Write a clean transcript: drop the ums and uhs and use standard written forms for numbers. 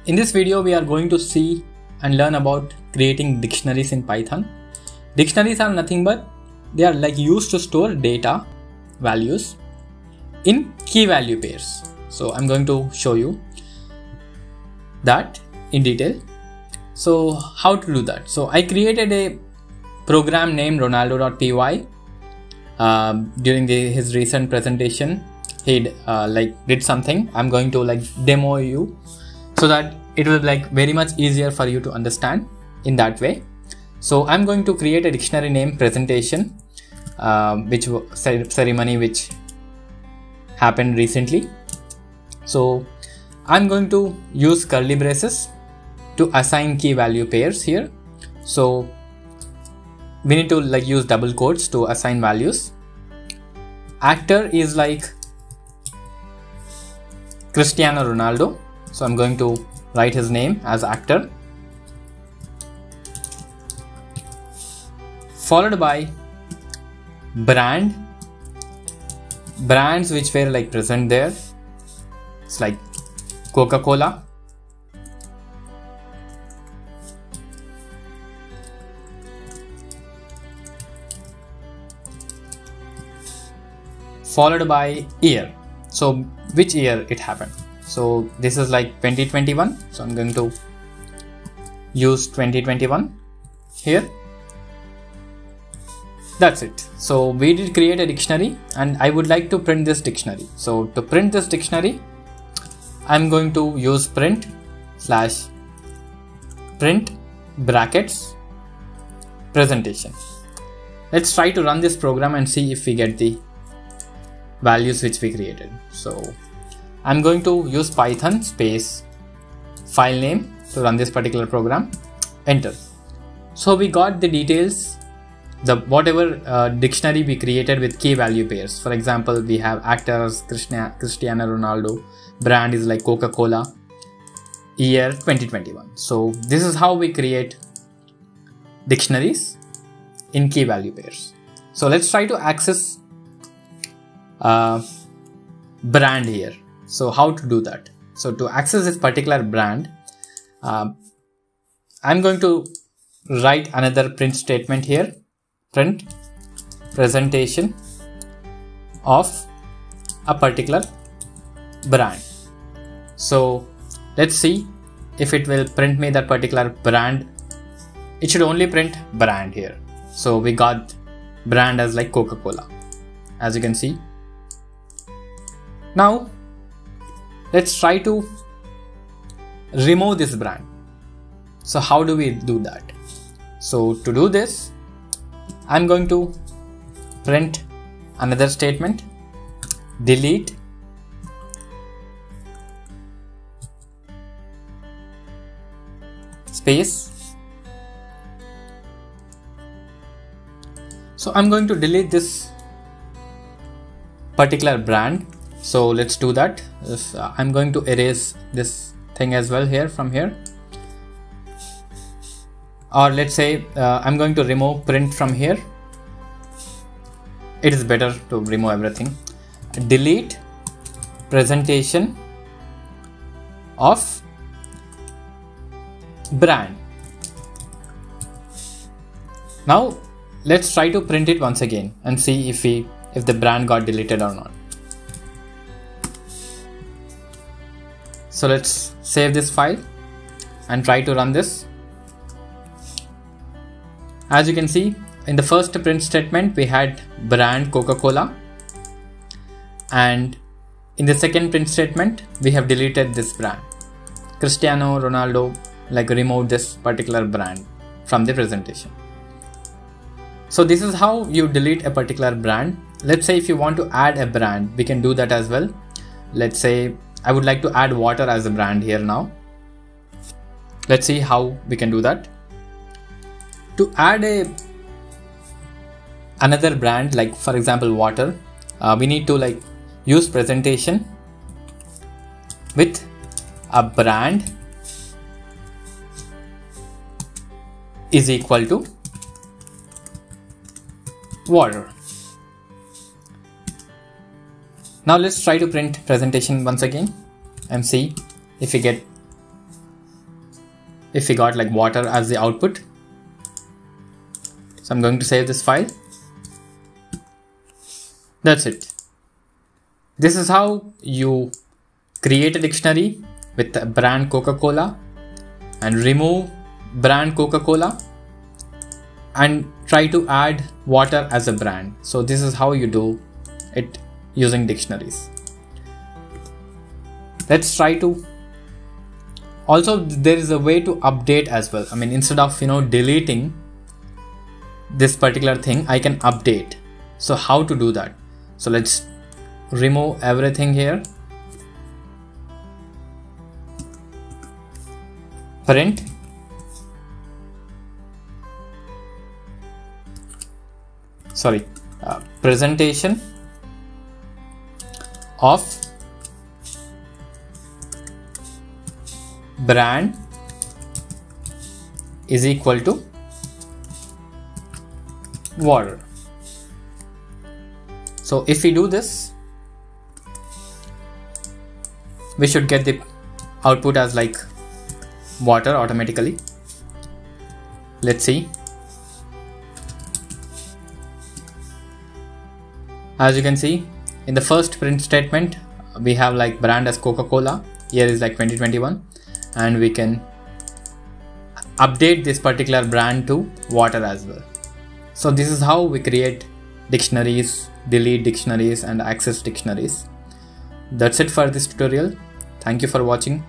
In this video, we are going to see and learn about creating dictionaries in Python. Dictionaries are nothing but they are like used to store data values in key value pairs. So I'm going to show you that in detail. So how to do that? So I created a program named Ronaldo.py during his recent presentation. He did something. I'm going to demo you so that it will very much easier for you to understand in that way. So I'm going to create a dictionary named presentation, which ceremony which happened recently. So I'm going to use curly braces to assign key value pairs here. So we need to use double quotes to assign values. Actor is Cristiano Ronaldo. So I'm going to write his name as actor, followed by brands which were present there. It's like Coca-Cola, followed by year. So which year it happened? So this is 2021. So I'm going to use 2021 here. That's it. So we did create a dictionary and I would like to print this dictionary. So to print this dictionary, I'm going to use print brackets presentation. Let's try to run this program and see if we get the values which we created. So I'm going to use Python space file name to run this particular program. Enter. So we got the details, whatever dictionary we created with key value pairs. For example, we have actors Cristiano Ronaldo, brand is Coca-Cola, year 2021. So this is how we create dictionaries in key value pairs. So let's try to access brand here. So how to do that? So to access this particular brand, I'm going to write another print statement here. Print presentation of a particular brand. So let's see if it will print me that particular brand. It should only print brand here. So we got brand as Coca-Cola, as you can see. Now let's try to remove this brand. So how do we do that? So to do this, I'm going to print another statement, delete space. So I'm going to delete this particular brand. So let's do that. I'm going to erase this thing as well here from here. Or let's say I'm going to remove print from here. It is better to remove everything. Delete presentation of brand. Now let's try to print it once again and see if the brand got deleted or not. So let's save this file and try to run this. As you can see, in the first print statement, we had brand Coca-Cola. And in the second print statement, we have deleted this brand. Cristiano Ronaldo removed this particular brand from the presentation. So this is how you delete a particular brand. Let's say if you want to add a brand, we can do that as well. Let's say I would like to add water as a brand here now. Let's see how we can do that. To add another brand, for example water, we need to use presentation with a brand is equal to water. Now let's try to print presentation once again and see if we get if we got like water as the output. So I'm going to save this file. That's it. This is how you create a dictionary with the brand Coca-Cola and remove brand Coca-Cola and try to add water as a brand. So this is how you do it using dictionaries. Let's try to. Also, there is a way to update as well. I mean, instead of deleting this particular thing, I can update. So how to do that? So let's remove everything here. Print. Presentation of brand is equal to water. So if we do this, we should get the output as like water automatically. Let's see. As you can see, in the first print statement, we have like brand as Coca-Cola. Here is like 2021, and we can update this particular brand to water as well. So this is how we create dictionaries, delete dictionaries, and access dictionaries. That's it for this tutorial. Thank you for watching.